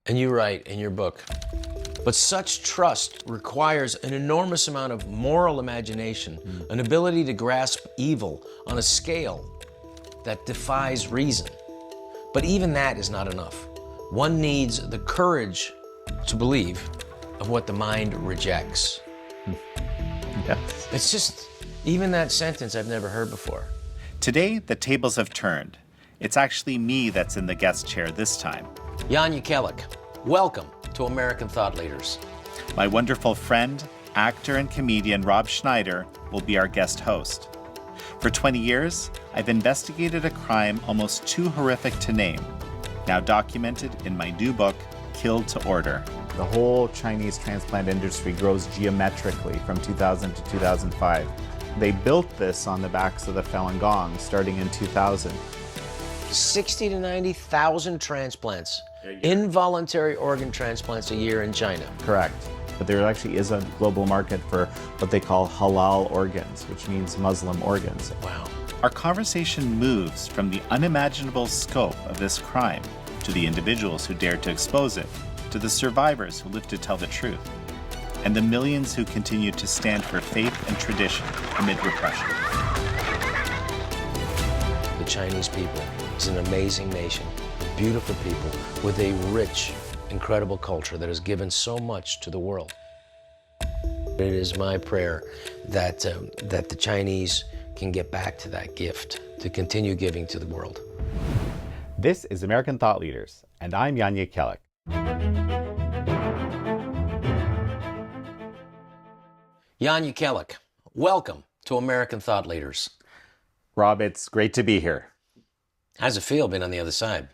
And you write in your book, but such trust requires an enormous amount of moral imagination, an ability to grasp evil on a scale that defies reason. But even that is not enough. One needs the courage to believe of what the mind rejects. Yes. It's just, even that sentence I've never heard before. Today, the tables have turned. It's actually me that's in the guest chair this time. Jan Jekielek, welcome to American Thought Leaders. My wonderful friend, actor, and comedian Rob Schneider will be our guest host. For 20 years, I've investigated a crime almost too horrific to name, now documented in my new book, Killed to Order. The whole Chinese transplant industry grows geometrically from 2000 to 2005. They built this on the backs of the Falun Gong starting in 2000. 60 to 90,000 transplants, involuntary organ transplants a year in China. Correct. But there actually is a global market for what they call halal organs, which means Muslim organs. Wow. Our conversation moves from the unimaginable scope of this crime to the individuals who dared to expose it, to the survivors who lived to tell the truth, and the millions who continue to stand for faith and tradition amid repression. The Chinese people is an amazing nation, beautiful people with a rich, incredible culture that has given so much to the world. It is my prayer that the Chinese can get back to that gift, to continue giving to the world. This is American Thought Leaders, and I'm Jan Jekielek. Jan Jekielek, welcome to American Thought Leaders. Rob, it's great to be here. How's it feel being on the other side?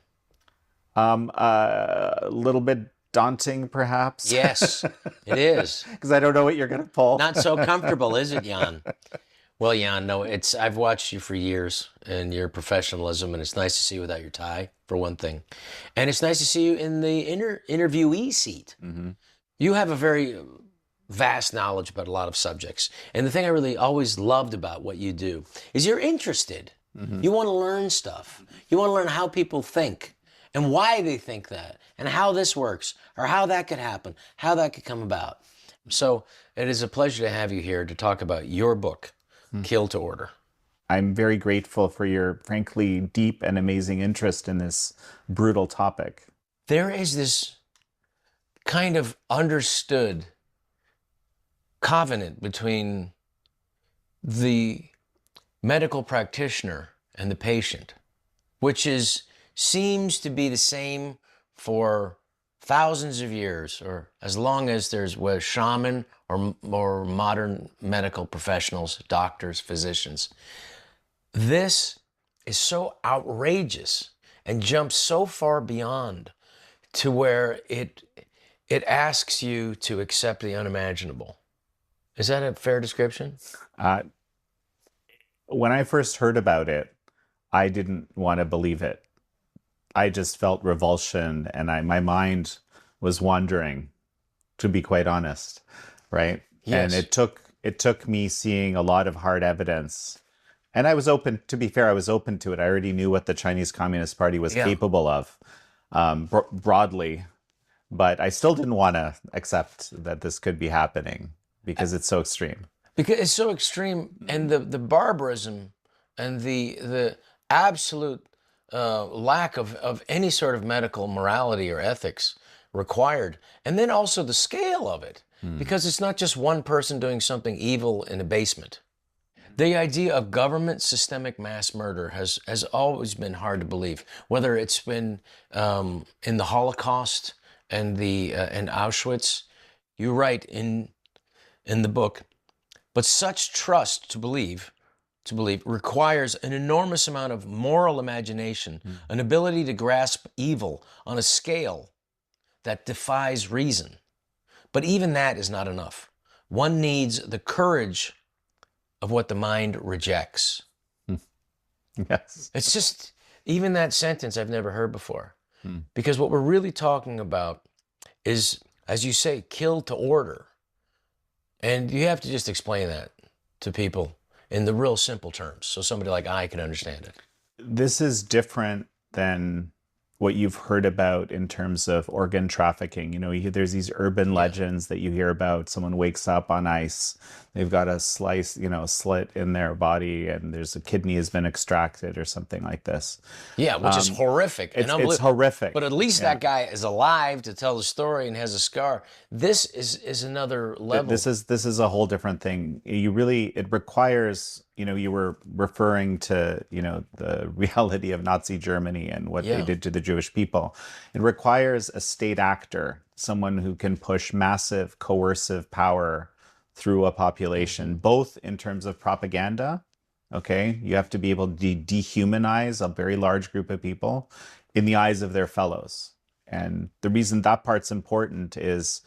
A little bit daunting, perhaps. Yes, it is. Because I don't know what you're going to pull. Not so comfortable, is it, Jan? Well, Jan, no, I've watched you for years and your professionalism, and it's nice to see you without your tie, for one thing. And it's nice to see you in the interviewee seat. Mm-hmm. You have a very vast knowledge about a lot of subjects. And the thing I really always loved about what you do is you're interested. Mm-hmm. You want to learn stuff. You want to learn how people think and why they think that and how this works or how that could happen, how that could come about. So it is a pleasure to have you here to talk about your book, Killed to Order. I'm very grateful for your, frankly, deep and amazing interest in this brutal topic. There is this kind of understood covenant between the medical practitioner and the patient, which seems to be the same for thousands of years, or as long as there's shaman or modern medical professionals, doctors, physicians. This is so outrageous and jumps so far beyond to where it asks you to accept the unimaginable. Is that a fair description? When I first heard about it, I didn't want to believe it. I just felt revulsion, and my mind was wandering, to be quite honest, right? Yes. And it took me seeing a lot of hard evidence. And I was open, to be fair, I was open to it. I already knew what the Chinese Communist Party was capable of, broadly. But I still didn't want to accept that this could be happening because it's so extreme. Because it's so extreme, and the barbarism and the absolute lack of any sort of medical morality or ethics required. And then also the scale of it, because it's not just one person doing something evil in a basement. The idea of government systemic mass murder has always been hard to believe, whether it's been in the Holocaust and Auschwitz. You write in the book, but such trust to believe requires an enormous amount of moral imagination, an ability to grasp evil on a scale that defies reason. But even that is not enough. One needs the courage of what the mind rejects. Yes. It's just, even that sentence I've never heard before. Because what we're really talking about is, as you say, killed to order. And you have to just explain that to people in the real simple terms so somebody like I can understand it. This is different than what you've heard about in terms of organ trafficking. There's these urban legends that you hear about. Someone wakes up on ice, they've got a slit in their body, and there's a kidney has been extracted or something like this. Yeah, which is horrific. It's horrific. But at least that guy is alive to tell the story and has a scar. This is another level. This is a whole different thing. It requires, you were referring to, the reality of Nazi Germany and what they did to the Jewish people. It requires a state actor, someone who can push massive coercive power through a population, both in terms of propaganda. Okay, you have to be able to dehumanize a very large group of people in the eyes of their fellows. And the reason that part's important is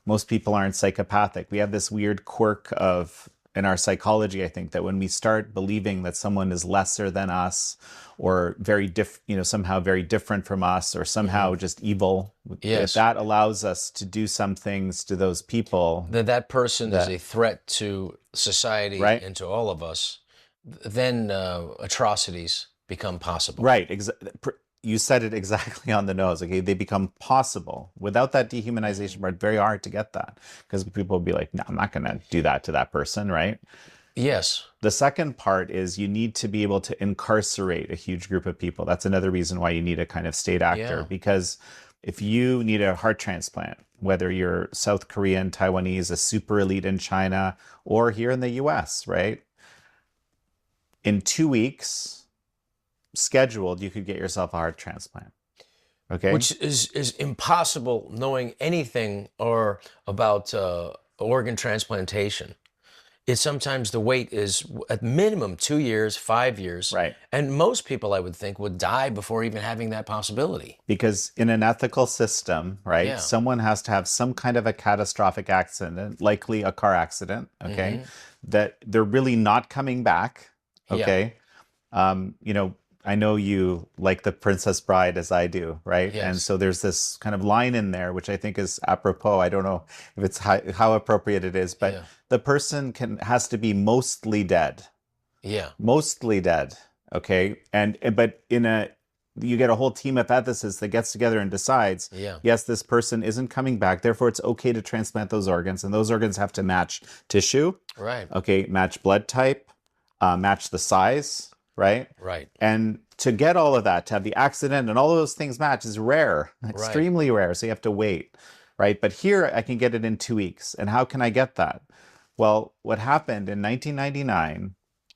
most people aren't psychopathic. We have this weird quirk in our psychology, I think, that when we start believing that someone is lesser than us or somehow very different from us or somehow just evil, that allows us to do some things to those people. That person is a threat to society and to all of us. Then atrocities become possible. Right. You said it exactly on the nose. Okay, they become possible. Without that dehumanization part, very hard to get that, because people will be like, no, I'm not going to do that to that person, right? Yes. The second part is you need to be able to incarcerate a huge group of people. That's another reason why you need a kind of state actor, because if you need a heart transplant, whether you're South Korean, Taiwanese, a super elite in China, or here in the US, right? In 2 weeks, scheduled, you could get yourself a heart transplant. Okay, which is impossible knowing anything or about organ transplantation. It's sometimes the wait is at minimum 2 years, 5 years, right? And most people, I would think, would die before even having that possibility. Because in an ethical system, right, someone has to have some kind of a catastrophic accident, likely a car accident, okay, that they're really not coming back. Okay, I know you like The Princess Bride as I do, right? Yes. And so there's this kind of line in there, which I think is apropos. I don't know if it's how appropriate it is, but the person has to be mostly dead. Yeah. Mostly dead. Okay. But you get a whole team of ethicists that gets together and decides, yes, this person isn't coming back. Therefore, it's okay to transplant those organs. And those organs have to match tissue. Right. Okay. Match blood type, match the size. Right? Right. And to get all of that, to have the accident and all of those things match is rare, extremely rare. So you have to wait, right? But here I can get it in 2 weeks. And how can I get that? Well, what happened in 1999,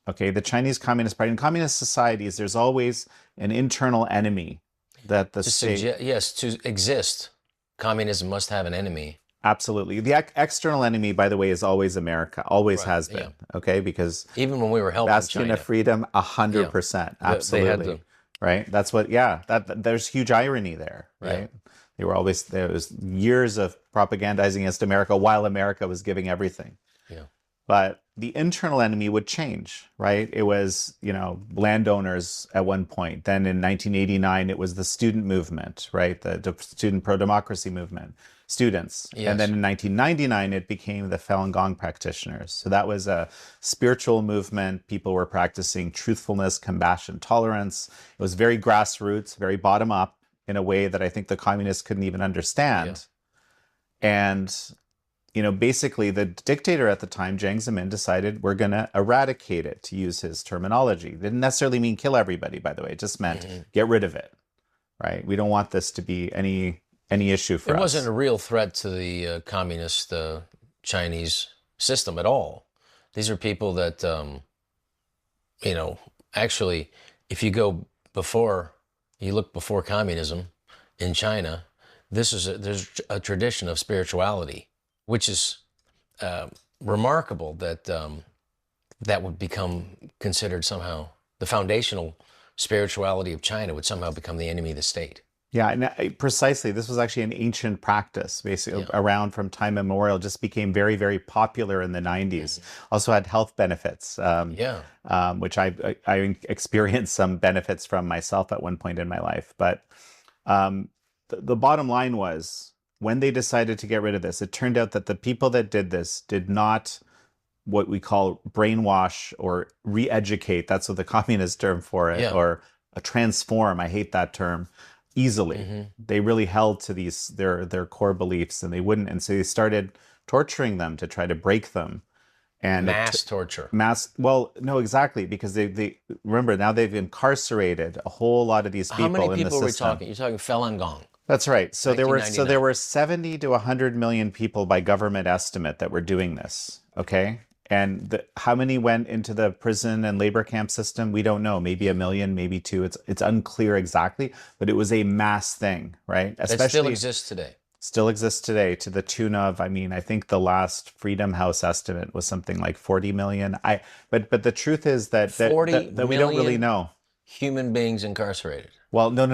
okay, the Chinese Communist Party, in communist societies, there's always an internal enemy that the state... to exist, communism must have an enemy. Absolutely. The external enemy, by the way, is always America. Always has been. Okay, because even when we were helping bastion China. Of freedom, 100%. Absolutely. Right. That's what. Yeah. There's huge irony there. Right. There was years of propagandizing against America while America was giving everything. Yeah. But the internal enemy would change. Right. It was landowners at one point. Then in 1989, it was the student movement. Right. The student pro-democracy movement. Students. Yes. And then in 1999, it became the Falun Gong practitioners. So that was a spiritual movement. People were practicing truthfulness, compassion, tolerance. It was very grassroots, very bottom up in a way that I think the communists couldn't even understand. And, basically the dictator at the time, Jiang Zemin, decided we're going to eradicate it, to use his terminology. Didn't necessarily mean kill everybody, by the way. It just meant get rid of it, right? We don't want this to be any issue for us. It wasn't a real threat to the communist Chinese system at all. These are people that, actually, if you look before communism in China, there's a tradition of spirituality, which is remarkable that that would become considered somehow the foundational spirituality of China would somehow become the enemy of the state. Yeah, and precisely. This was actually an ancient practice, basically around from time immemorial. Just became very, very popular in the 90s. Also had health benefits, which I experienced some benefits from myself at one point in my life. But the bottom line was, when they decided to get rid of this, it turned out that the people that did this did not what we call brainwash or re-educate. That's what the communist term for it, or transform. I hate that term. easily. They really held to their core beliefs, and they wouldn't. And so they started torturing them to try to break them. And Mass torture. Well, no, exactly, because they remember now they've incarcerated a whole lot of these people. How many in the people are we system. talking? You're talking Falun Gong. That's right. So there were 1999. 70 to 100 million people by government estimate that were doing this. Okay. And how many went into the prison and labor camp system? We don't know. Maybe 1 million, maybe 2. It's unclear exactly, but it was a mass thing, right? That still exists today. Still exists today, to the tune of, I mean, I think the last Freedom House estimate was something like 40 million. But the truth is that we don't really know. Human beings incarcerated. Well, no.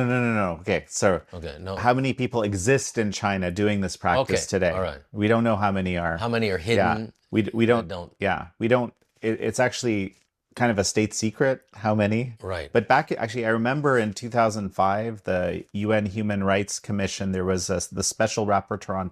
Okay, so no. How many people exist in China doing this practice today? All right. We don't know how many are. How many are hidden? Yeah, we don't. Yeah, we don't. It's actually kind of a state secret how many. Right. But actually, I remember in 2005, the UN Human Rights Commission, there was the special rapporteur on